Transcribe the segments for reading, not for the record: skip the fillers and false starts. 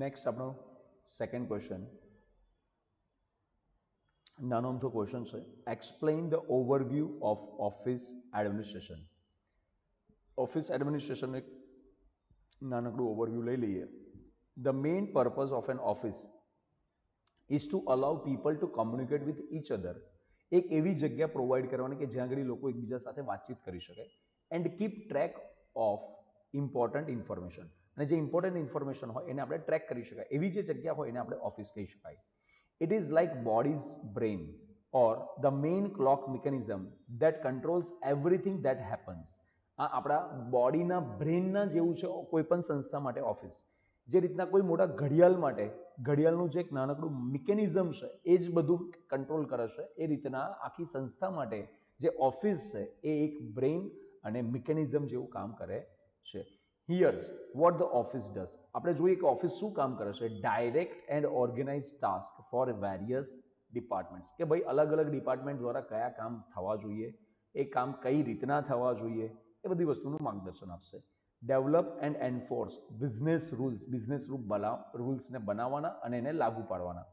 Next આપણો second question નાનો અમથો ક્વેશ્ચન છે. Explain the overview of office administration. Office એડમિનિસ્ટ્રેશનનું એક નાનકડું ઓવરવ્યૂ લઈ લઈએ. The main purpose of an office is to allow people to communicate with each other. એક એવી જગ્યા પ્રોવાઈડ કરવાની કે જ્યાં આગળ લોકો એકબીજા સાથે વાતચીત કરી શકે and keep track of important information. અને જે ઇમ્પોર્ટન્ટ ઇન્ફોર્મેશન હોય એને આપણે ટ્રેક કરી શકાય એવી જે જગ્યા હોય એને આપણે ઓફિસ કહી શકાય. It is like bodies brain or the main clock mechanism that controls everything that happens. આ આપણા બોડીના બ્રેઇનના જેવું છે કોઈ પણ સંસ્થા માટે ઓફિસ. જે રીતના કોઈ મોટા ઘડિયાળ માટે ઘડિયાળનું જે એક નાનકડું મિકેનિઝમ છે એ જ બધું કંટ્રોલ કરે છે એ રીતના આખી સંસ્થા માટે જે ઓફિસ છે એ એક બ્રેઇન અને મિકેનિઝમ જેવું કામ કરે છે. Here's what the office does. આપણે જોઈએ કે ઓફિસ શું કામ કરે છે. Direct and organise task for various departments. કે ભાઈ અલગ અલગ ડિપાર્ટમેન્ટ દ્વારા કયા કામ થવા જોઈએ, એ કામ કઈ રીતના થવા જોઈએ, એ બધી વસ્તુનું માર્ગદર્શન આપશે. Develop and enforce business rules. Business રૂલ્સને બનાવવાના અને એને લાગુ પાડવાના.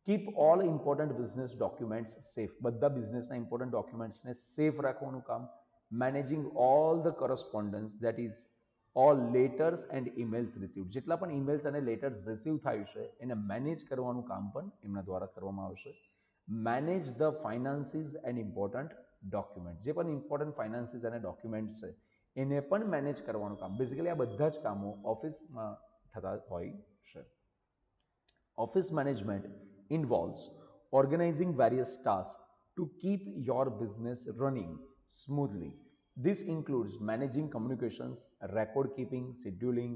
Keep all important business documents safe. બધા બિઝનેસના ઇમ્પોર્ટન્ટ ડોક્યુમેન્ટ્સને સેફ રાખવાનું કામ. Managing all the correspondence that is all letters and emails receive. જેટલા પણ ઇમેલ્સ અને લેટર્સ રિસીવ થાય છે એને મેનેજ કરવાનું કામ પણ એમના દ્વારા કરવામાં આવશે. Manage the finances and important document. જે પણ ઇમ્પોર્ટન્ટ ફાઇનાન્સીસ અને ડોક્યુમેન્ટ્સ છે એને પણ મેનેજ કરવાનું કામ. બેઝિકલી આ બધા જ કામો ઓફિસમાં થતા હોય છે. Office management involves organizing various tasks to keep your business running smoothly. This includes managing communications, record keeping, scheduling,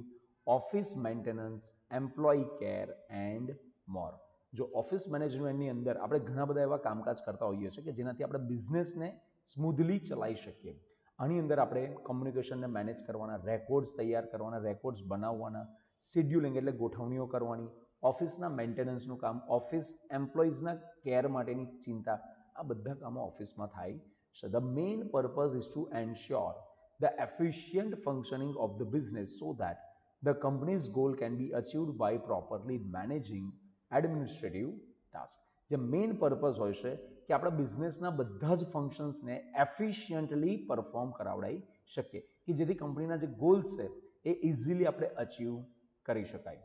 office maintenance, employee care and more. જો ઓફિસ મેનેજમેન્ટની અંદર આપણે ઘણા બધા એવા કામકાજ કરતા હોઈએ છીએ કે જેનાથી આપણે બિઝનેસને સ્મૂધલી ચલાવી શકીએ. આની અંદર આપણે કમ્યુનિકેશનને મેનેજ કરવાના, રેકોર્ડ્સ તૈયાર કરવાના, રેકોર્ડ્સ બનાવવાના, શેડ્યુલિંગ એટલે ગોઠવણીઓ કરવાની, ઓફિસના મેન્ટેનન્સનું કામ, ઓફિસ એમ્પ્લોઈઝના કેર માટેની ચિંતા, આ બધા કામો ઓફિસમાં થાય છે. The main purpose is to ensure the efficient functioning of the business so that the company's goal can be achieved by properly managing administrative task. જે મેઇન પર્પઝ હોય છે કે આપણા બિઝનેસના બધા જ ફંક્શન્સને એફિશિયન્ટલી પરફોર્મ કરાવડાવી શકીએ કે જેથી કંપનીના જે ગોલ્સ છે એ ઇઝીલી આપણે અચીવ કરી શકાય.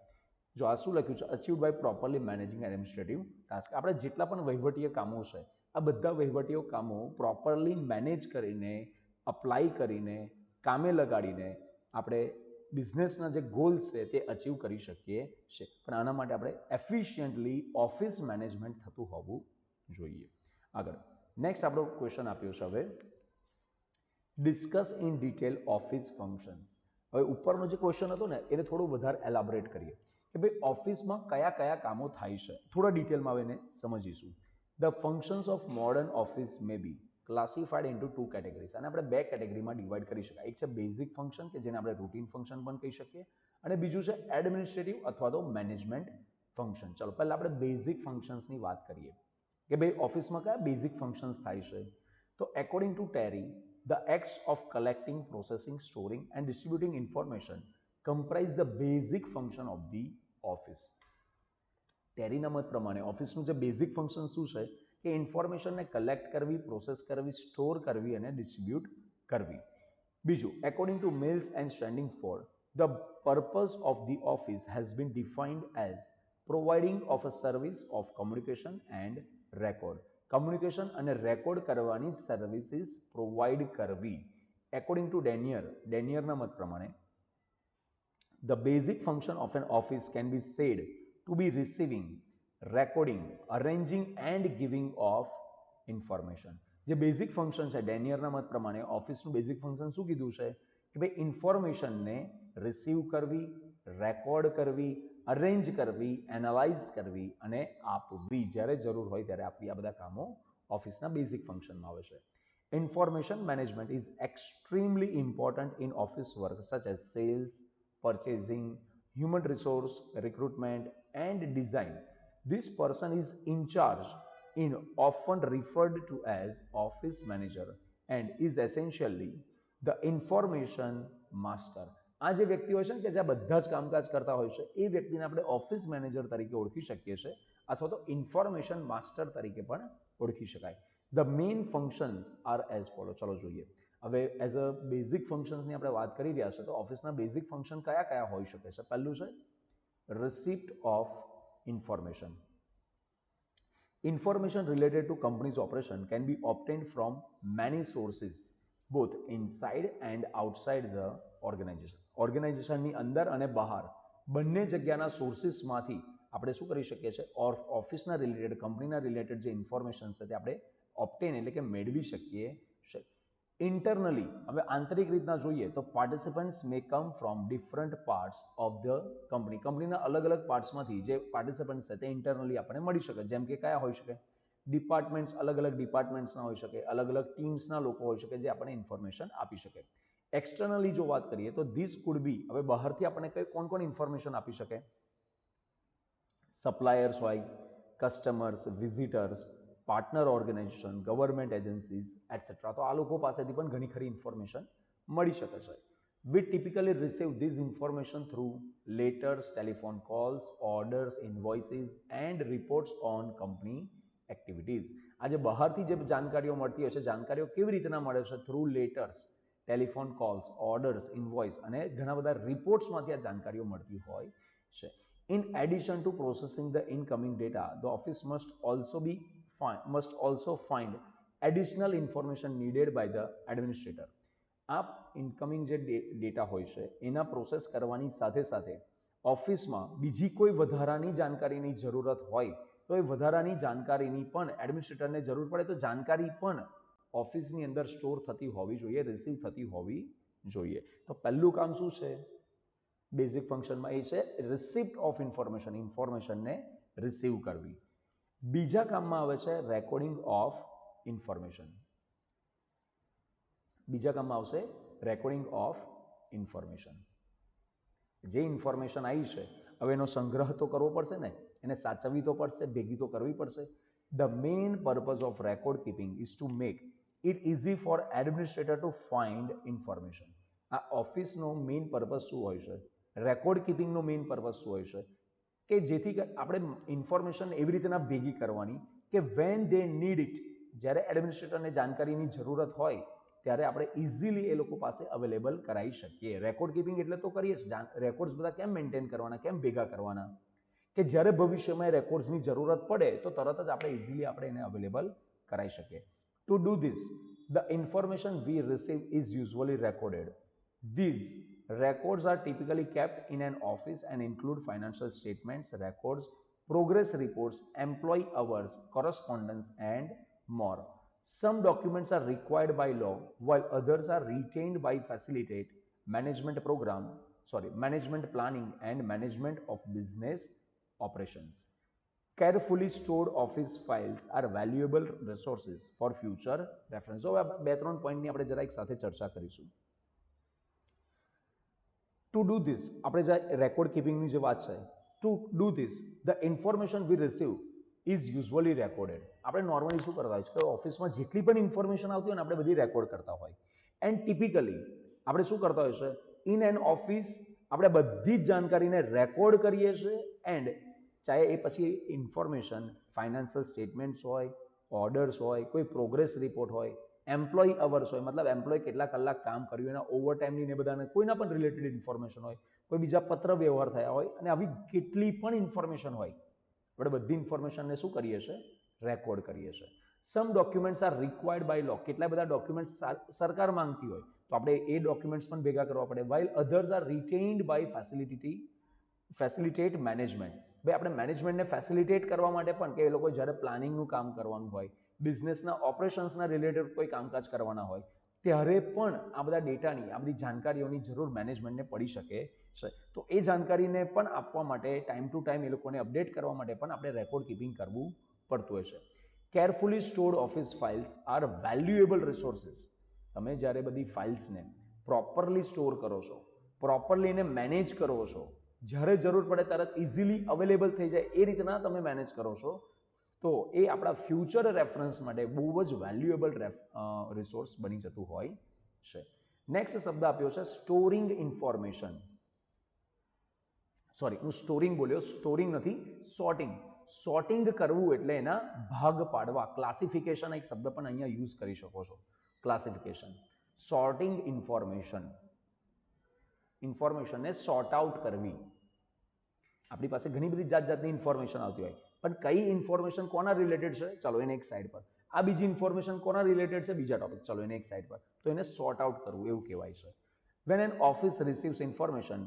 જો આ શું લખ્યું છે, achieve by properly managing administrative task. આપણે જેટલા પણ વહીવટીય કામો છે આ બધા વહીવટીય કામો પ્રોપરલી મેનેજ કરીને, અપ્લાય કરીને, કામે લગાડીને આપણે બિઝનેસના જે ગોલ્સ છે તે અચીવ કરી શકીએ છીએ. પણ આના માટે આપણે એફિશિયન્ટલી ઓફિસ મેનેજમેન્ટ થતું હોવું જોઈએ. આગળ નેક્સ્ટ આપણો ક્વેશ્ચન આપ્યો છે હવે, discuss in detail office functions. હવે ઉપરનો જે ક્વેશ્ચન હતો ને એને થોડું વધારે એલાબરેટ કરીએ કે ભાઈ ઓફિસમાં કયા કયા કામો થાય છે, થોડા ડિટેલમાં હવે એને સમજીશું. The functions of modern office may be classified into two categories. અને આપણે બે કેટેગરીમાં ડિવાઈડ કરી શકાય. એક છે બેઝિક ફંક્શન કે જેને આપણે રૂટીન ફંક્શન પણ કહી શકીએ, અને બીજું છે એડમિનિસ્ટ્રેટિવ અથવા તો મેનેજમેન્ટ ફંક્શન. ચલો પહેલાં આપણે બેઝિક ફંક્શન્સની વાત કરીએ કે ભાઈ ઓફિસમાં કયા બેઝિક ફંક્શન્સ થાય છે. તો according to Terry, the acts of collecting, processing, storing and distributing information comprise the basic function of the office. ટેરીના મત પ્રમાણે ઓફિસનું જે બેઝિક ફંક્શન શું છે કે ઇન્ફોર્મેશનને કલેક્ટ કરવી, પ્રોસેસ કરવી, સ્ટોર કરવી અને ડિસ્ટ્રીબ્યુટ કરવી. બીજું, according to Mills and Standingford, the purpose of the office has been defined as providing of a service of communication and record. Communication અને રેકોર્ડ કરવાની સર્વિસીસ પ્રોવાઈડ કરવી. According to ડેનિયરના મત પ્રમાણે the basic function of an office can be said to be receiving, recording, arranging and giving of information. જે basic function છે ડેનિયરના મત પ્રમાણે ઓફિસનું બેઝિક ફંક્શન શું કીધું છે કે ભાઈ ઇન્ફોર્મેશનને રિસીવ કરવી, રેકોર્ડ કરવી, અરેન્જ કરવી, એનાલાઇઝ કરવી અને આપવી, જ્યારે જરૂર હોય ત્યારે આપવી. આ બધા કામો ઓફિસના બેઝિક ફંક્શનમાં આવે છે. Information management is extremely important in office work such as sales, purchasing, human resource, recruitment and design. This person is in charge in often referred to as office manager and is essentially the information master. આ જે વ્યક્તિ હોય છે ને કે જ્યાં બધા જ કામકાજ કરતા હોય છે એ વ્યક્તિને આપણે ઓફિસ મેનેજર તરીકે ઓળખી શકીએ છીએ અથવા તો ઇન્ફોર્મેશન માસ્ટર તરીકે પણ ઓળખી શકાય. The main functions are as follow. ચલો જોઈએ હવે એઝ અ બેઝિક ફંક્શન્સની આપણે વાત કરી રહ્યા છે તો ઓફિસના બેઝિક ફંક્શન કયા કયા હોઈ શકે છે. પહેલું છે receipt of information. Information related to company's operation can be obtained from many sources, both inside and outside the organization. ઓર્ગેનાઇઝેશનની અંદર અને બહાર બંને જગ્યાના સોર્સિસમાંથી આપણે શું કરી શકીએ છીએ ઓફિસના રિલેટેડ કંપનીના રિલેટેડ જે ઇન્ફોર્મેશન છે તે આપણે ઓપ્ટેન એટલે કે મેળવી શકીએ છીએ. ઇન્ટરનલી હવે આંતરિક રીતના જોઈએ તો participants may come from different parts of the કંપનીના અલગ અલગ પાર્ટ્સમાંથી જે પાર્ટિસિપન્ટ્સ છે તે ઇન્ટરનલી આપણને મળી શકે. જેમ કે કયા હોઈ શકે? ડિપાર્ટમેન્ટ્સ, અલગ અલગ ડિપાર્ટમેન્ટ્સના હોઈ શકે, અલગ અલગ ટીમ્સના લોકો હોઈ શકે જે આપણને ઇન્ફોર્મેશન આપી શકે. એક્સટર્નલી જો વાત કરીએ તો ધીસ કુડ બી, હવે બહારથી આપણને કોણ કોણ ઇન્ફોર્મેશન આપી શકે? સપ્લાયર્સ હોય, customers, visitors, partner organisation, government agencies et cetera. તો આ લોકો પાસેથી પણ ઘણી ખરી ઇન્ફોર્મેશન મળી શકે છે. We typically receive this information through letters, telephone calls, orders, invoices and reports on company activities. આજે બહારથી જે જાણકારીઓ મળતી હોય છે, જાણકારીઓ કેવી રીતના મળે છે? Through letters, telephone calls, orders, invoice અને ઘણા બધા રિપોર્ટ્સમાંથી આ જાણકારીઓ મળતી હોય છે. In addition to processing the incoming data, the office must also find additional information needed by the administrator. આ ઇન્કમિંગ જે ડેટા હોય છે એના પ્રોસેસ કરવાની સાથે સાથે ઓફિસમાં બીજી કોઈ વધારાની જાણકારીની જરૂરત હોય તો એ વધારાની જાણકારીની પણ એડમિનિસ્ટ્રેટરને જરૂર પડે તો જાણકારી પણ ઓફિસની અંદર સ્ટોર થતી હોવી જોઈએ, રિસીવ થતી હોવી જોઈએ. તો પહેલું કામ શું છે બેઝિક ફંક્શનમાં? એ છે રિસિપ્ટ ઓફ ઇન્ફોર્મેશન, ઇન્ફોર્મેશનને રિસીવ કરવી. બીજા કામમાં આવે છે રેકોર્ડિંગ ઓફ ઇન્ફોર્મેશન. બીજા કામમાં આવશે રેકોર્ડિંગ ઓફ ઇન્ફોર્મેશન. જે ઇન્ફોર્મેશન આવી છે હવે એનો સંગ્રહ તો કરવો પડશે ને, એને સાચવવી તો પડશે, ભેગી તો કરવી પડશે. The main purpose of record keeping is to make it easy four administrator to find information. આ ઓફિસનો મેઇન પર્પઝ શું હોય છે? રેકોર્ડ કીપિંગનો મેઇન પર્પઝ શું હોય છે? કે જેથી આપણે ઇન્ફોર્મેશન એવી રીતના ભેગી કરવાની કે વેન દે નીડ ઇટ, જ્યારે એડમિનિસ્ટ્રેટરને જાણકારીની જરૂરત હોય ત્યારે આપણે ઇઝીલી એ લોકો પાસે અવેલેબલ કરાવી શકીએ. રેકોર્ડ કીપિંગ એટલે તો કરીએ જ. રેકોર્ડ્સ બધા કેમ મેન્ટેન કરવાના, કેમ ભેગા કરવાના? કે જ્યારે ભવિષ્યમાં રેકોર્ડ્સની જરૂરત પડે તો તરત જ આપણે ઇઝીલી આપણે એને અવેલેબલ કરાવી શકીએ. To do this, the information we receive is usually recorded. These records are typically kept in an office and include financial statements, records, progress reports, employee hours, correspondence, and more. Some documents are required by law, while others are retained by facilitate management planning and management of business operations. Carefully stored office files are valuable resources for future reference. So, બે ત્રણ પોઈન્ટની આપણે જરા એક સાથે ચર્ચા કરીશું. Two do this, આપણે જે રેકોર્ડ કીપિંગની જે વાત છે, to do this the information we receive is usually recorded. આપણે નોર્મલી શું કરતા હોય છે કે ઓફિસમાં જેટલી પણ ઇન્ફોર્મેશન આવતી હોય ને આપણે બધી રેકોર્ડ કરતા હોય. એન્ડ ટિપિકલી આપણે શું કરતા હોય છે ઇન એન ઓફિસ આપણે બધી જ જાણકારીને રેકોર્ડ કરીએ છીએ. એન્ડ ચાહે એ પછી ઇન્ફોર્મેશન ફાઇનાન્શિયલ સ્ટેટમેન્ટ્સ હોય, ઓર્ડર્સ હોય, કોઈ પ્રોગ્રેસ રિપોર્ટ હોય, એમ્પ્લોય અવર્સ હોય, મતલબ એમ્પ્લોય કેટલા કલાક કામ કર્યું એના ઓવરટાઈમની ને બધાને કોઈના પણ રિલેટેડ ઇન્ફોર્મેશન હોય, કોઈ બીજા પત્ર વ્યવહાર થયા હોય અને આવી કેટલી પણ ઇન્ફોર્મેશન હોય આપણે બધી ઇન્ફોર્મેશનને શું કરીએ છીએ? રેકોર્ડ કરીએ છીએ. સમ ડોક્યુમેન્ટ્સ આર રિક્વાયર્ડ બાય લો, કેટલા બધા ડોક્યુમેન્ટ્સ સરકાર માંગતી હોય તો આપણે એ ડોક્યુમેન્ટ્સ પણ ભેગા કરવા પડે. While others are retained by facilitate management. ભાઈ આપણે મેનેજમેન્ટને ફેસિલિટેટ કરવા માટે પણ કે એ લોકો જ્યારે પ્લાનિંગનું કામ કરવાનું હોય, બિઝનેસના ઓપરેશન્સના રિલેટેડ કોઈ કામકાજ કરવાના હોય ત્યારે પણ આ બધા ડેટાની, આ બધી જાણકારીઓની જરૂર મેનેજમેન્ટને પડી શકે છે. તો એ જાણકારીને પણ આપવા માટે ટાઈમ ટુ ટાઈમ એ લોકોને અપડેટ કરવા માટે પણ આપણે રેકોર્ડ કીપિંગ કરવું પડતું હોય છે. Carefully stored office files are valuable resources. તમે જ્યારે બધી ફાઇલ્સને પ્રોપરલી સ્ટોર કરો છો, પ્રોપરલી એને મેનેજ કરો છો, જ્યારે જરૂર પડે તરત ઇઝીલી અવેલેબલ થઈ જાય એ રીતના તમે મેનેજ કરો છો તો એ આપણા ફ્યુચર રેફરન્સ માટે બહુ જ વેલ્યુએબલ રિસોર્સ બની જતું હોય છે. નેક્સ્ટ શબ્દ આપ્યો છે સ્ટોરિંગ ઇન્ફોર્મેશન. સોરી, હું સ્ટોરિંગ બોલ્યો, સ્ટોરિંગ નથી, સોર્ટિંગ. સોર્ટિંગ કરવું એટલે એના ભાગ પાડવા. ક્લાસિફિકેશન એક શબ્દ પણ અહીંયા યુઝ કરી શકો છો. ક્લાસિફિકેશન, સોર્ટિંગ ઇન્ફોર્મેશન, ઇન્ફોર્મેશનને સોર્ટ આઉટ કરવી. આપણી પાસે ઘણી બધી જાત જાતની ઇન્ફોર્મેશન આવતી હોય, પણ કઈ ઇન્ફોર્મેશન કોના રિલેટેડ છે, ચાલો એને એક સાઈડ પર. આ બીજી ઇન્ફોર્મેશન કોના રિલેટેડ છે, બીજા ટોપિક, ચાલો એને એક સાઈડ પર. તો એને સોર્ટ આઉટ કરવું એવું કહેવાય છે. When an office receives information,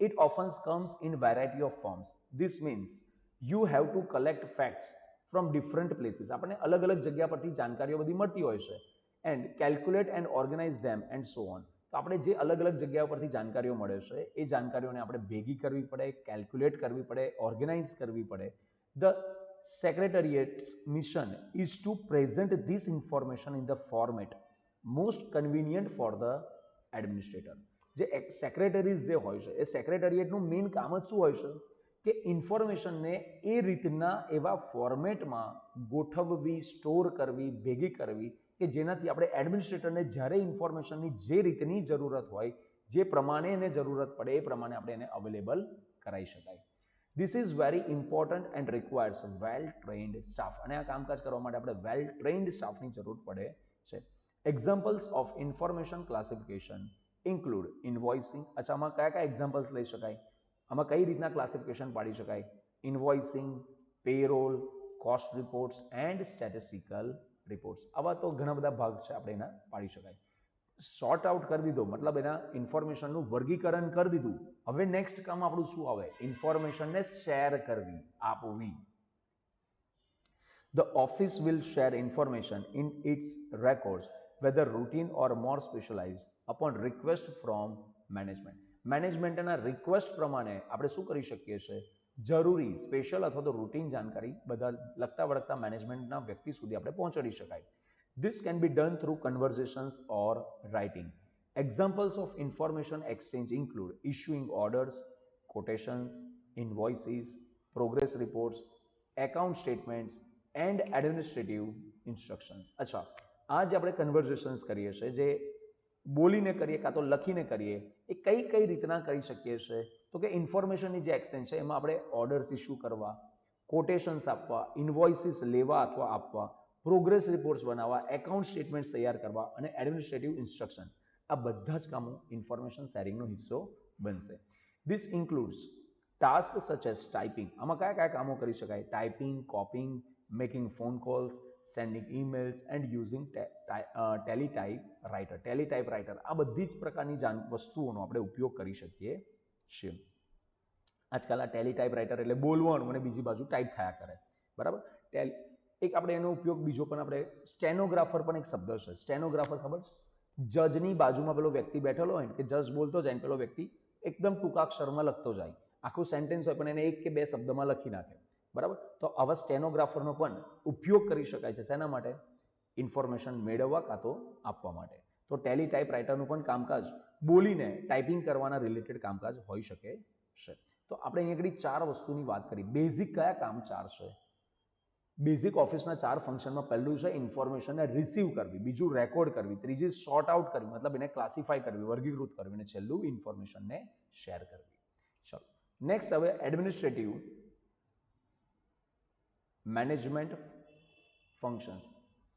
it often comes in variety of forms. This means you have to collect facts from different places. આપણને અલગ અલગ જગ્યા પરથી જાણકારીઓ બધી મળતી હોય છે. And calculate and organize them and so on. તો આપણે જે અલગ અલગ જગ્યા પરથી જાણકારીઓ મળે છે એ જાણકારીઓને આપણે ભેગી કરવી પડે, કેલ્ક્યુલેટ કરવી પડે, ઓર્ગેનાઇઝ કરવી પડે. The Secretariat's mission is to present this information in the format most convenient for the administrator. જે સેક્રેટરીઝ જે હોય છે એ સેક્રેટરીએટનું મેઇન કામ જ શું હોય છે કે ઇન્ફોર્મેશનને એ રીતના એવા ફોર્મેટમાં ગોઠવવી, સ્ટોર કરવી, ભેગી કરવી કે જેનાથી આપણે એડમિનિસ્ટ્રેટરને જ્યારે ઇન્ફોર્મેશનની જે રીતની જરૂરત હોય, જે પ્રમાણે એને જરૂરત પડે એ પ્રમાણે આપણે એને અવેલેબલ કરાવી શકાય. This is very important and requires well trend staff. અને આ કામકાજ કરવા માટે આપણે વેલ ટ્રેન્ડ સ્ટાફની જરૂર પડે છે. Examples of information classification include invoicing. અચ્છા, આમાં કયા કયા એક્ઝામ્પલ્સ લઈ શકાય, આમાં કઈ રીતના ક્લાસિફિકેશન પાડી શકાય? Invoicing, payroll, cost reports and statistical reports. આવા તો ઘણા બધા ભાગ છે, આપણે એના પાડી શકાય. સોર્ટ આઉટ કરી દીધો મતલબ એના ઇન્ફોર્મેશનનું વર્ગીકરણ કરી દીધું. હવે નેક્સ્ટ કામ આપણું શું આવે? ઇન્ફોર્મેશનને શેર કરવી, આપવી. The office will share information in its records, whether routine or more specialized, upon request from management. મેનેજમેન્ટના રિક્વેસ્ટ પ્રમાણે આપણે શું કરી શકીએ છીએ? જરૂરી, સ્પેશિયલ અથવા તો રૂટીન જાણકારી બધા લગતા વળગતા મેનેજમેન્ટના વ્યક્તિ સુધી આપણે પહોંચાડી શકાય. This can be done through conversations or writing. Examples of information exchange include issuing orders, quotations, invoices, progress reports, account statements and administrative instructions. અચ્છા, આ જે આપણે કન્વર્ઝેશન્સ કરીએ છીએ, જે બોલીને કરીએ કાં તો લખીને કરીએ, એ કઈ કઈ રીતના કરી શકીએ છીએ? તો કે ઇન્ફોર્મેશનની જે એક્સચેન્જ છે એમાં આપણે ઓર્ડર્સ ઇસ્યુ કરવા, કોટેશન્સ આપવા, ઇન્વોઇસીસ લેવા અથવા આપવા, પ્રોગ્રેસ રિપોર્ટ્સ બનાવવા, એકાઉન્ટ સ્ટેટમેન્ટ્સ તૈયાર કરવા અને એડમિનિસ્ટ્રેટિવ ઇન્સ્ટ્રક્શન, આ બધા જ કામો ઇન્ફોર્મેશન શેરિંગનો હિસ્સો બનશે. This includes task such as typing. આમાં કયા કયા કામો કરી શકાય? Typing, copying, making phone calls, sending emails and using teletypewriter. Teletypewriter, આ બધી જ પ્રકારની વસ્તુઓનો આપણે ઉપયોગ કરી શકીએ છીએ. આજકાલ આ ટેલિટાઈપ રાઇટર એટલે બોલવાનું અને બીજી બાજુ ટાઈપ થયા કરે, બરાબર. એક આપણે એનો ઉપયોગ બીજો પણ આપણે સ્ટેનોગ્રાફર પણ એક શબ્દ છે. સ્ટેનોગ્રાફર ખબર છે? જજની બાજુમાં પેલો વ્યક્તિ બેઠેલો હોય ને કે જજ બોલતો જાય ને પેલો વ્યક્તિ એકદમ ટૂંકાક્ષરમાં લખતો જાય. આખું સેન્ટેન્સ હોય પણ એને એક કે બે શબ્દમાં લખી નાખે, બરાબર. તો આવા સ્ટેનોગ્રાફરનો પણ ઉપયોગ કરી શકાય છે. શેના માટે? ઇન્ફોર્મેશન મેળવવા કાં તો આપવા માટે. તો ટેલી ટાઈપ રાઇટરનું પણ કામકાજ બોલીને ટાઈપિંગ કરવાના રિલેટેડ કામકાજ હોઈ શકે છે. તો આપણે અહીં આગળ 4 વસ્તુની વાત કરી. બેઝિક કયા કામ 4 છે? બેઝિક ઓફિસના 4 ફંક્શનમાં પહેલું છે ઇન્ફોર્મેશનને રિસીવ કરવી, બીજું રેકોર્ડ કરવી, ત્રીજી સોર્ટ આઉટ કરવી મતલબ એને ક્લાસિફાઈ કરવી, વર્ગીકૃત કરવી, અને છેલ્લું ઇન્ફોર્મેશનને શેર કરવી. ચલો નેક્સ્ટ હવે એડમિનિસ્ટ્રેટિવ મેનેજમેન્ટ ફંક્શન્સ.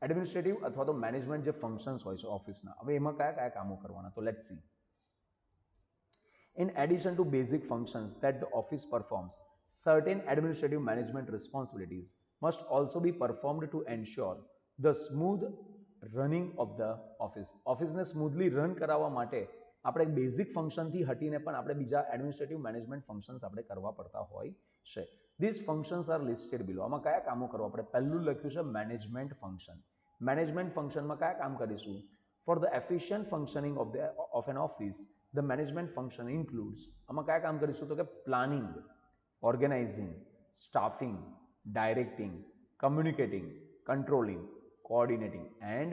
એડમિનિસ્ટ્રેટિવ અથવા તો મેનેજમેન્ટ જે ફંક્શન્સ હોય છે ઓફિસના, હવે એમાં કયા કયા કામો કરવાના? તો let's see. In addition to basic functions that the office performs, certain administrative management responsibilities must also be performed to ensure the smooth running of the office. ઓફિસને સ્મૂથલી રન કરાવવા માટે આપણે બેઝિક ફંક્શનથી હટીને પણ આપણે બીજા એડમિનિસ્ટ્રેટિવ મેનેજમેન્ટ ફંક્શન્સ આપણે કરવા પડતા હોય છે. ધીસ ફંક્શન્સ આર લિસ્ટેડ બિલો. આમાં કયા કામો કરવા પડે? પહેલું લખ્યું છે મેનેજમેન્ટ ફંક્શન. મેનેજમેન્ટ ફંક્શનમાં કયા કામ કરીશું? For the efficient functioning of an office, the management function includes. આમાં કયા કામ કરીશું? તો કે planning, organising, staffing, directing, communicating, controlling, coordinating and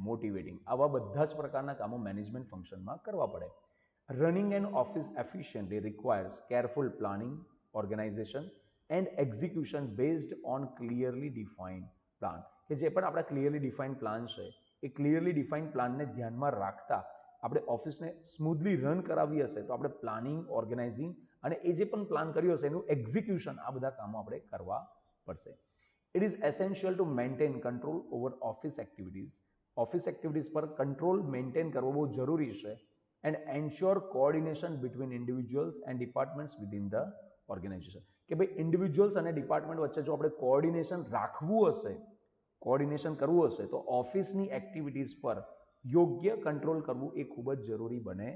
motivating. આવા બધા જ પ્રકારના કામો મેનેજમેન્ટ ફંક્શનમાં કરવા પડે. Running an office efficiently requires careful planning, organisation and execution based on clearly defined plan. કે જે પણ આપણા ક્લિયરલી ડિફાઇન્ડ પ્લાન છે એ ક્લિયરલી ડિફાઇન્ડ પ્લાનને ધ્યાનમાં રાખતા આપણે ઓફિસને સ્મૂધલી રન કરાવી હશે તો આપણે પ્લાનિંગ, ઓર્ગેનાઇઝિંગ અને એ જે પણ પ્લાન કર્યું હશે એનું એક્ઝિક્યુશન આ બધા કામો આપણે કરવા પડશે. It is essential to maintain control over office activities. Office activities પર કંટ્રોલ મેન્ટેન કરવો બહુ જરૂરી છે. And ensure coordination between individuals and departments within the organization. કે ભાઈ ઇન્ડિવિજ્યુઅલ્સ અને ડિપાર્ટમેન્ટ વચ્ચે જો આપણે કોઓર્ડિનેશન રાખવું હશે, કોઓર્ડિનેશન કરવું હશે તો ઓફિસની એક્ટિવિટીઝ પર યોગ્ય કંટ્રોલ કરવું એ ખૂબ જ જરૂરી બને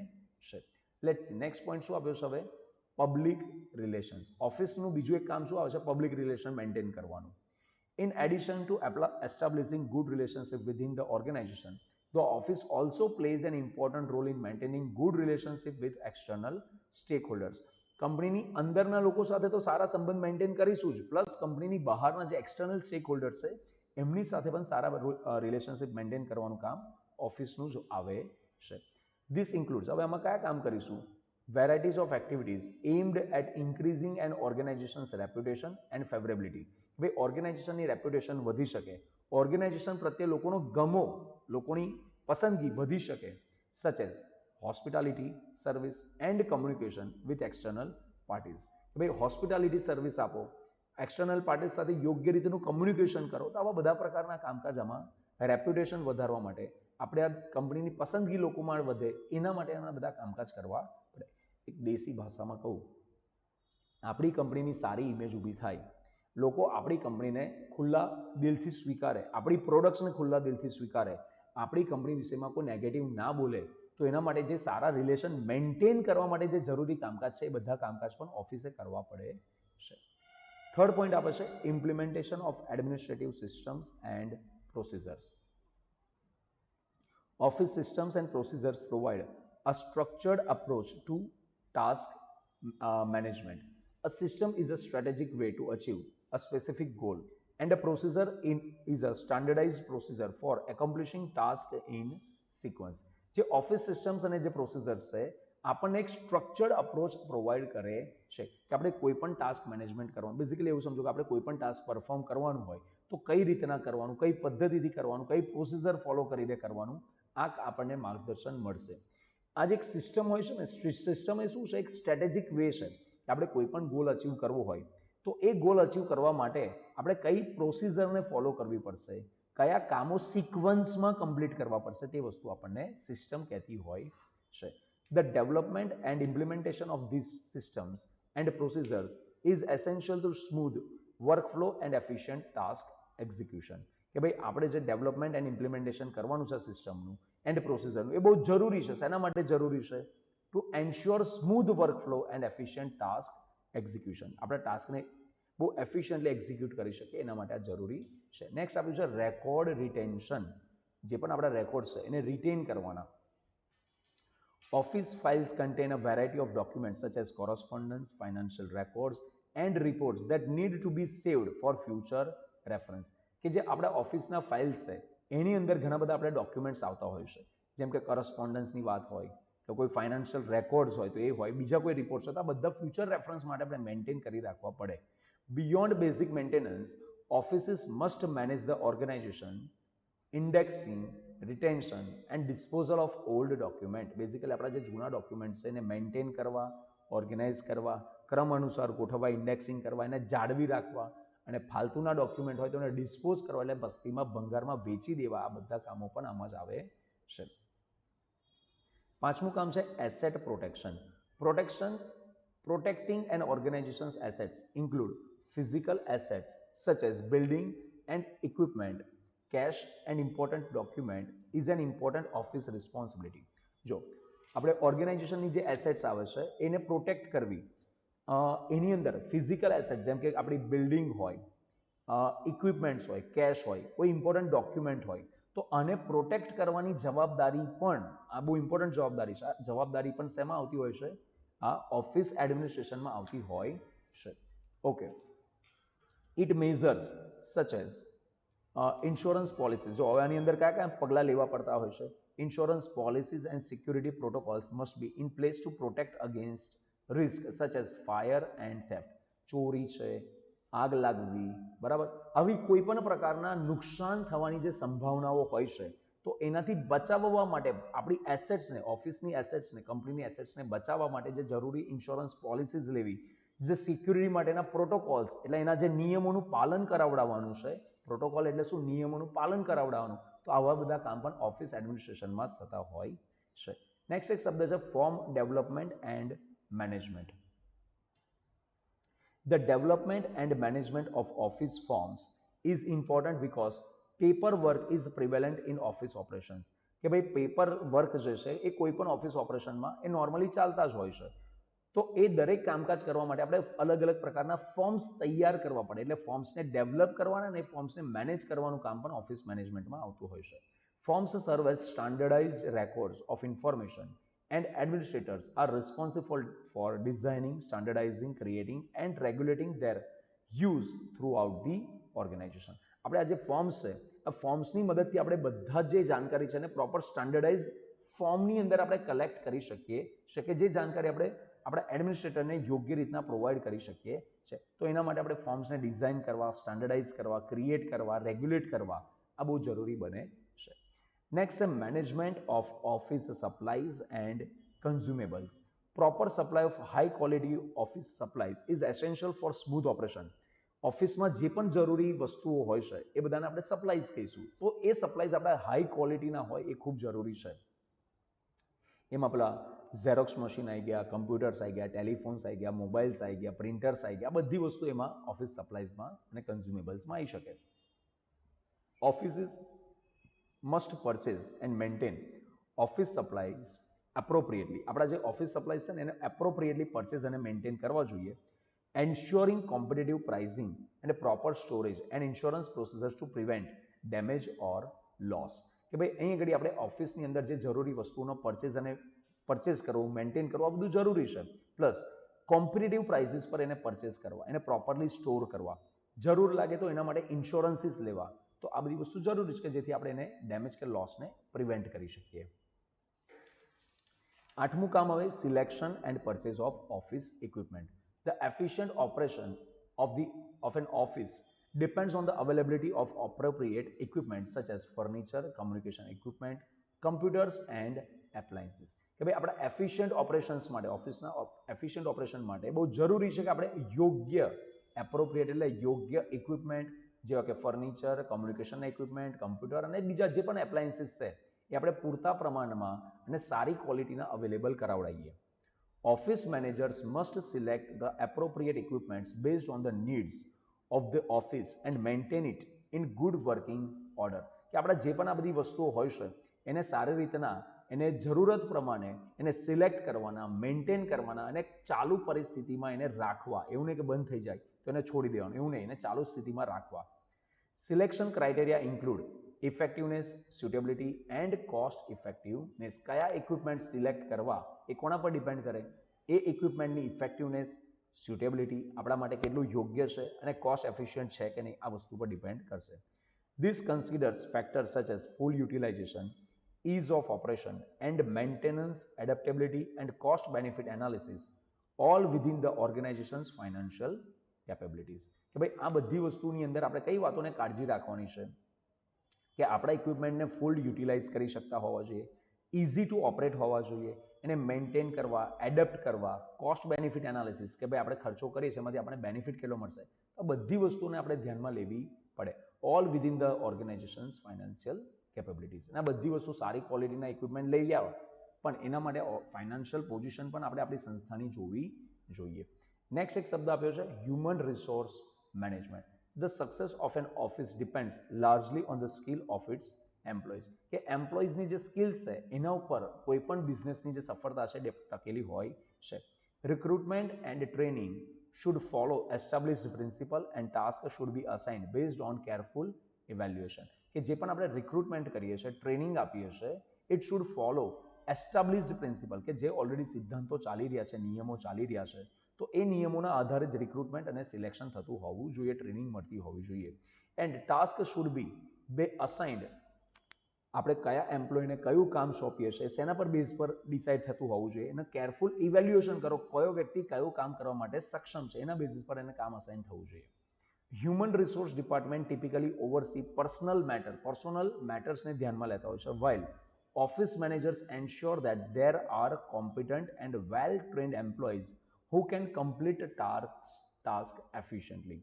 છે. લેટ્સ સી નેક્સ્ટ પોઈન્ટ શું આપ્યો છે હવે? Public relations. ઓફિસનું બીજું એક કામ શું આવે છે? પબ્લિક રિલેશન મેન્ટેન કરવાનું. In addition to establishing good relationship within the organization, the office also plays an important role in maintaining good relationship with external stakeholders. કંપનીની અંદરના લોકો સાથે તો સારા સંબંધ મેન્ટેન કરીશું જ, પ્લસ કંપનીની બહારના જે એક્સટર્નલ સ્ટેક હોલ્ડર્સ છે એમની સાથે પણ સારા રિલેશનશિપ મેન્ટેન કરવાનું કામ ઓફિસનું જ આવે છે. ધીસ ઇન્ક્લુડ્સ, હવે આમાં કયા કામ કરીશું? Varieties of activities aimed at increasing an organisation's reputation and favourability. ભાઈ ઓર્ગેનાઇઝેશનની રેપ્યુટેશન વધી શકે, ઓર્ગેનાઇઝેશન પ્રત્યે લોકોનો ગમો, લોકોની પસંદગી વધી શકે, such as hospitality service and communication with external parties. ભાઈ હોસ્પિટાલિટી સર્વિસ આપો, એક્સટર્નલ પાર્ટીઝ સાથે યોગ્ય રીતેનું કમ્યુનિકેશન કરો, તો આવા બધા પ્રકારના કામકાજ આમાં રેપ્યુટેશન વધારવા માટે, આપણે આ કંપનીની પસંદગી લોકોમાં વધે એના માટે આના બધા કામકાજ કરવા પડે. એક દેશી ભાષામાં કહું, આપણી કંપનીની સારી ઇમેજ ઊભી થાય, લોકો આપણી કંપનીને ખુલ્લા દિલથી સ્વીકારે, આપણી પ્રોડક્ટ્સને ખુલ્લા દિલથી સ્વીકારે, આપણી કંપની વિશેમાં કોઈ નેગેટિવ ના બોલે, તો એના માટે જે સારા રિલેશન મેન્ટેન કરવા માટે જે જરૂરી કામકાજ છે એ બધા કામકાજ પણ ઓફિસે કરવા પડે છે. થર્ડ પોઈન્ટ આપે છે implementation of administrative systems and procedures. Office systems and procedures provide a structured approach to task management. A system is a strategic way to achieve a specific goal, and a procedure is a standardized procedure for accomplishing tasks in sequence. જે office systems અને જે procedures છે આપણને એક structured approach provide કરે છે કે આપણે કોઈ પણ ટાસ્ક મેનેજમેન્ટ કરવાનું. બેઝિકલી એવું સમજો કે આપણે કોઈ પણ ટાસ્ક પરફોર્મ કરવાનું હોય તો કઈ રીતના કરવાનું, કઈ પદ્ધતિથી કરવાનું, કઈ પ્રોસિજર ફોલો કરીને કરવાનું, આ આપણને માર્ગદર્શન મળશે. આ જે એક સિસ્ટમ હોય છે ને, સિસ્ટમ એ શું છે? એક સ્ટ્રેટેજિક વે છે કે આપણે કોઈ પણ ગોલ અચીવ કરવો હોય તો એ ગોલ અચીવ કરવા માટે આપણે કઈ પ્રોસિજરને ફોલો કરવી પડશે, કયા કામો સિક્વન્સમાં કમ્પ્લીટ કરવા પડશે, તે વસ્તુ આપણને સિસ્ટમ કહેતી હોય છે. The development and implementation of this systems and procedures is essential to smooth workflow and efficient task execution. કે ભાઈ આપણે જે ડેવલપમેન્ટ એન્ડ ઇમ્પ્લિમેન્ટેશન કરવાનું છે સિસ્ટમનું એન્ડ પ્રોસિજરનું, એ બહુ જરૂરી છે. શેના માટે જરૂરી છે? Two ensure smooth workflow and efficient task execution. આપણે ટાસ્કને બહુ એફિશિયન્ટલી એક્ઝિક્યુટ કરી શકીએ એના માટે આ જરૂરી છે. નેક્સ્ટ આપ્યું છે રેકોર્ડ રિટેન્શન. જે પણ આપણા રેકોર્ડ છે એને રિટેન કરવાના. Office files contain a variety of documents such as correspondence, financial records and reports that need to be saved for future reference. કે જે આપણા ઓફિસના ફાઇલ્સ છે એની અંદર ઘણા બધા આપણે ડોક્યુમેન્ટ્સ આવતા હોય છે, જેમ કે કરસ્પોન્ડન્સની વાત હોય કે કોઈ ફાઇનાન્શિયલ રેકોર્ડ્સ હોય તો એ હોય, બીજા કોઈ રિપોર્ટ્સ હોય, તો આ બધા ફ્યુચર રેફરન્સ માટે આપણે મેન્ટેન કરી રાખવા પડે. Beyond basic maintenance, offices must manage the organization, indexing, retention and disposal of old document. Basically આપણા જે જૂના ડોક્યુમેન્ટ્સ છે એને મેન્ટેન કરવા, ઓર્ગેનાઇઝ કરવા, ક્રમ અનુસાર ગોઠવવા, ઇન્ડેક્સિંગ કરવા, એને જાળવી રાખવા, અને ફાલતુના ડોક્યુમેન્ટ હોય તો એને ડિસ્પોઝ કરવા, એટલે બસ્તીમાં ભંગારમાં વેચી દેવા, આ બધા કામો પણ આમાં જ આવે છે. પાંચમું કામ છે asset protection. Protecting an organization's assets include physical assets such as building and equipment, cash and important document is an important office responsibility. જો આપણે ઓર્ગેનાઇઝેશનની જે એસેટ્સ આવે છે એને પ્રોટેક્ટ કરવી, એની અંદર ફિઝિકલ એસેટ જેમ કે આપણી બિલ્ડિંગ હોય, ઇક્વિપમેન્ટ્સ હોય, કેશ હોય, કોઈ ઇમ્પોર્ટન્ટ ડોક્યુમેન્ટ હોય, તો આને પ્રોટેક્ટ કરવાની જવાબદારી પણ, આ બહુ ઇમ્પોર્ટન્ટ જવાબદારી છે, જવાબદારી પણ શેમાં આવતી હોય છે? આ ઓફિસ એડમિનિસ્ટ્રેશનમાં આવતી હોય છે. Okay, it measures such as insurance policies. જો હવે આની અંદર કયા કયા પગલાં લેવા પડતા હોય છે? Insurance policies and security protocols must be in place to protect against risk such as fire and theft. ચોરી છે, આગ લાગવી, બરાબર, આવી કોઈ પણ પ્રકારના નુકસાન થવાની જે સંભાવનાઓ હોય છે, તો તો એનાથી બચાવવા માટે આપણી એસેટ્સને, ઓફિસની એસેટ્સને, કંપનીની એસેટ્સને બચાવવા માટે જે જરૂરી ઇન્સ્યોરન્સ પોલિસીઝ લેવી, જે સિક્યુરિટી માટેના પ્રોટોકોલ્સ, એટલે એના જે નિયમોનું પાલન કરાવડાવવાનું છે, પ્રોટોકોલ એટલે શું, નિયમોનું પાલન કરાવડાવવાનું, તો આવા બધા કામ પણ ઓફિસ એડમિનિસ્ટ્રેશનમાં જ થતા હોય છે. નેક્સ્ટ એક શબ્દ છે form development and management. The development and management of office forms is important because paperwork is prevalent in office operations. કે ભાઈ પેપર વર્ક જે છે એ કોઈ પણ ઓફિસ ઓપરેશનમાં એ નોર્મલી ચાલતા જ હોય છે. તો એ દરેક કામકાજ કરવા માટે આપણે અલગ અલગ પ્રકારના ફોર્મ્સ તૈયાર કરવા પડે, એટલે ફોર્મ્સને ડેવલપ કરવાના અને ફોર્મ્સને મેનેજ કરવાનું કામ પણ ઓફિસ મેનેજમેન્ટમાં આવતું હોય છે. Forms serve as standardised records of information and administrators are responsible for designing, standardizing, creating and regulating their use throughout the organization. આપણે આ જે ફોર્મ્સ છે, આ ફોર્મ્સની મદદથી આપણે બધા જે જાણકારી છે ને પ્રોપર સ્ટાન્ડર્ડાઇઝ ફોર્મની અંદર આપણે કલેક્ટ કરી શકીએ છે કે જે જાણકારી આપણે આપણા એડમિનિસ્ટ્રેટરને યોગ્ય રીતના પ્રોવાઈડ કરી શકીએ છે. તો એના માટે આપણે ફોર્મ્સને ડિઝાઇન કરવા, સ્ટાન્ડર્ડાઇઝ કરવા, ક્રિએટ કરવા, રેગ્યુલેટ કરવા, આ બહુ જરૂરી બને છે. Next, management of office supplies and consumables. Proper supply of high quality office supplies is essential for smooth operation. ઓફિસમાં જે પણ જરૂરી વસ્તુઓ હોય છે એ બધાને આપણે સપ્લાઈઝ કહીશું. તો એ સપ્લાઈઝ આપણે હાઈ ક્વોલિટીના હોય એ ખૂબ જરૂરી છે. એમાં પેલા ઝેરોક્સ મશીન આવી ગયા, કમ્પ્યુટર્સ આવી ગયા, ટેલિફોન્સ આવી ગયા, મોબાઈલ્સ આવી ગયા, પ્રિન્ટર્સ આવી ગયા, આ બધી વસ્તુ એમાં ઓફિસ સપ્લાઈઝમાં અને કન્ઝ્યુમેબલ્સમાં આવી શકે. Offices must purchase and maintain office supplies appropriately. આપણા જે ઓફિસ સપ્લાઈઝ છે ને એને એપ્રોપ્રિએટલી પરચેઝ અને મેન્ટેન કરવા જોઈએ. એન્શ્યોરિંગ કોમ્પિટિટિવ પ્રાઇઝિંગ અને proper storage and insurance processors two prevent damage or loss. કે ભાઈ અહીં આગળ આપણે ઓફિસની અંદર જે જરૂરી વસ્તુઓનો પરચેઝ કરવો, મેન્ટેન કરવો, આ બધું જરૂરી છે. પ્લસ કોમ્પિટિટિવ પ્રાઇઝીસ પર એને પરચેઝ કરવા, એને પ્રોપરલી સ્ટોર કરવા, જરૂર લાગે તો એના માટે ઇન્સ્યોરન્સીસ લેવા. તો આ બધી વસ્તુ જરૂરી છે કે જેથી આપણે એને ડેમેજ કે લોસને પ્રિવેન્ટ કરી શકીએ. આઠમું કામ હવે selection and purchase of office equipment. The efficient operation of an office depends on the availability of appropriate equipment such as furniture, communication equipment, computers and appliances. કે ભાઈ આપણા એફિશિયન્ટ ઓપરેશન્સ માટે, ઓફિસના એફિશિયન્ટ ઓપરેશન માટે બહુ જરૂરી છે કે આપણે યોગ્ય, એપ્રોપ્રિએટ એટલે યોગ્ય ઇક્વિપમેન્ટ જેવા કે ફર્નિચર, કોમ્યુનિકેશન ઇક્વિપમેન્ટ, કમ્પ્યુટર અને બીજા જે પણ એપ્લાયન્સીસ છે એ આપણે પૂરતા પ્રમાણમાં અને સારી ક્વોલિટીના અવેલેબલ કરાવડાવીએ. Office managers must select the appropriate equipments based on the needs of the office and maintain it in good working order. કે આપણા જે પણ આ બધી વસ્તુઓ હોય છે એને સારી રીતના, એને જરૂરત પ્રમાણે એને સિલેક્ટ કરવાના, મેન્ટેન કરવાના અને ચાલુ પરિસ્થિતિમાં એને રાખવા. એવું નહીં કે બંધ થઈ જાય તો એને છોડી દેવાનું, એવું નહીં, એને ચાલુ સ્થિતિમાં રાખવા. Selection criteria include effectiveness, suitability and cost effectiveness. કયા ઇક્વિપમેન્ટ સિલેક્ટ કરવા એ કોના પર ડિપેન્ડ કરે? એ ઇક્વિપમેન્ટની ઇફેક્ટિવનેસ, સ્યુટેબિલિટી, આપણા માટે કેટલું યોગ્ય છે અને કોસ્ટ એફિશિયન્ટ છે કે નહીં, આ વસ્તુ પર ડિપેન્ડ કરશે. This considers factors such as full utilization, ease of operation and maintenance, adaptability and cost benefit analysis, all within the organization's financial capabilities. કે ભાઈ આ બધી વસ્તુની અંદર આપણે કઈ વાતોને કાળજી રાખવાની છે કે આપણા ઇક્વિપમેન્ટને ફૂલ યુટિલાઇઝ કરી શકતા હોવા જોઈએ, ઇઝી ટુ ઓપરેટ હોવા જોઈએ, એને મેન્ટેન કરવા, એડપ્ટ કરવા, કોસ્ટ બેનિફિટ એનાલિસિસ કે ભાઈ આપણે ખર્ચો કરીએ છીએ એમાંથી આપણે બેનિફિટ કેટલો મળશે, આ બધી વસ્તુઓને આપણે ધ્યાનમાં લેવી પડે. All within the organisations financial capabilities. અને આ બધી વસ્તુ સારી ક્વોલિટીના ઇક્વિપમેન્ટ લઈ આવો પણ એના માટે ફાઇનાન્શિયલ પોઝિશન પણ આપણે આપણી સંસ્થાની જોવી જોઈએ. નેક્સ્ટ એક શબ્દ આપ્યો છે human resource management. The success of an office depends largely on the skill of its employees. કે એમ્પ્લોઈઝની જે સ્કિલ્સ છે એના ઉપર કોઈ પણ બિઝનેસની જે સફળતા છે ટકેલી હોય છે. Recruitment and training should follow established principle and task should be assigned based on careful evaluation. કે જે પણ આપણે રિક્રુટમેન્ટ કરીએ છીએ, ટ્રેનિંગ આપીએ છીએ, it should follow established principal કે જે ઓલરેડી સિદ્ધાંતો ચાલી રહ્યા છે, નિયમો ચાલી રહ્યા છે, તો એ નિયમોના આધારે જ રિક્રુટમેન્ટ અને સિલેક્શન થતું હોવું જોઈએ, ટ્રેનિંગ મળતી હોવી જોઈએ. And task should be assigned. આપણે કયા એમ્પ્લોયને કયું કામ સોંપીએ છીએ શેના પર બેઝ પર ડિસાઇડ થતું હોવું જોઈએ, એને કેરફુલ ઇવેલ્યુએશન કરો, કયો વ્યક્તિ કયું કામ કરવા માટે સક્ષમ છે, એના બેઝિસ પર એને કામ અસાઇન થવું જોઈએ. Human resource department typically oversee personnel મેટર્સને ધ્યાનમાં લેતા હોય છે, while office managers ensure that there are competent and well trained employees who can complete task efficiently.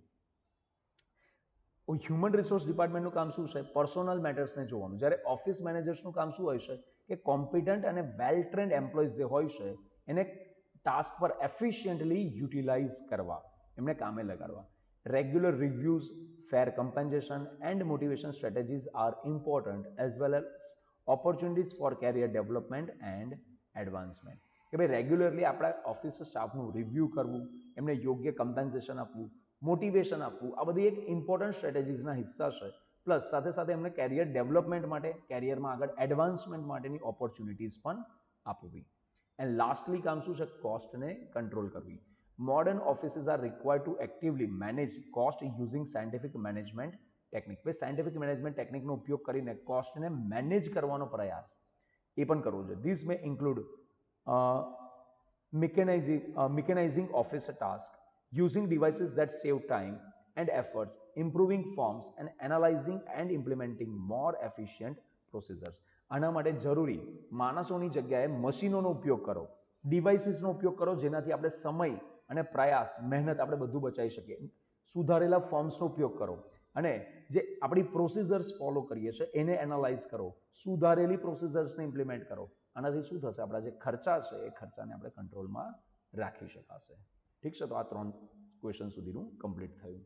Human resource ડિપાર્ટમેન્ટનું કામ શું છે? પર્સનલ મેટર્સને જોવાનું. જ્યારે ઓફિસ મેનેજર્સનું કામ શું હોય છે કે કોમ્પિટન્ટ અને વેલ ટ્રેન્ડ એમ્પ્લોઈઝ જે હોય છે એને ટાસ્ક પર એફિશિયન્ટલી યુટિલાઇઝ કરવા, એમને કામે લગાડવા. Regular reviews, fair compensation and motivation strategies are important as well as opportunities for career development and advancement. કે ભાઈ રેગ્યુલરલી આપણા ઓફિસ સ્ટાફનું રિવ્યૂ કરવું, એમને યોગ્ય કમ્પેન્સેશન આપવું, મોટિવેશન આપવું, આ બધી એક ઇમ્પોર્ટન્ટ સ્ટ્રેટેજીસના હિસ્સા છે. પ્લસ સાથે સાથે એમને કેરિયર ડેવલપમેન્ટ માટે, કેરિયરમાં આગળ એડવાન્સમેન્ટ માટેની ઓપોર્ચ્યુનિટીઝ પણ આપવી. એન્ડ લાસ્ટલી કામ શું છે? કોસ્ટને કંટ્રોલ કરવી. Modern offices are required to actively manage cost using scientific management technique. ભાઈ સાયન્ટિફિક મેનેજમેન્ટ ટેકનિકનો ઉપયોગ કરીને કોસ્ટને મેનેજ કરવાનો પ્રયાસ એ પણ કરવો જોઈએ. This may include mechanising office task, using devices that save time and efforts, improving forms and analyzing and implementing more efficient procedures. આના માટે જરૂરી માણસોની જગ્યાએ મશીનોનો ઉપયોગ કરો, ડિવાઇસીસનો ઉપયોગ કરો, જેનાથી આપણે સમય અને પ્રયાસ, મહેનત આપણે બધું બચાવી શકીએ. સુધારેલા ફોર્મ્સનો ઉપયોગ કરો અને જે આપણી પ્રોસિજર્સ ફોલો કરીએ છીએ એને એનાલાઇઝ કરો, સુધારેલી પ્રોસિજર્સને ઇમ્પ્લિમેન્ટ કરો. આનાથી શું થશે? આપણા જે ખર્ચા છે એ ખર્ચાને આપણે કંટ્રોલમાં રાખી શકાશે. ઠીક છે, તો આ 3 ક્વેશ્ચન સુધીનું કમ્પ્લીટ થયું.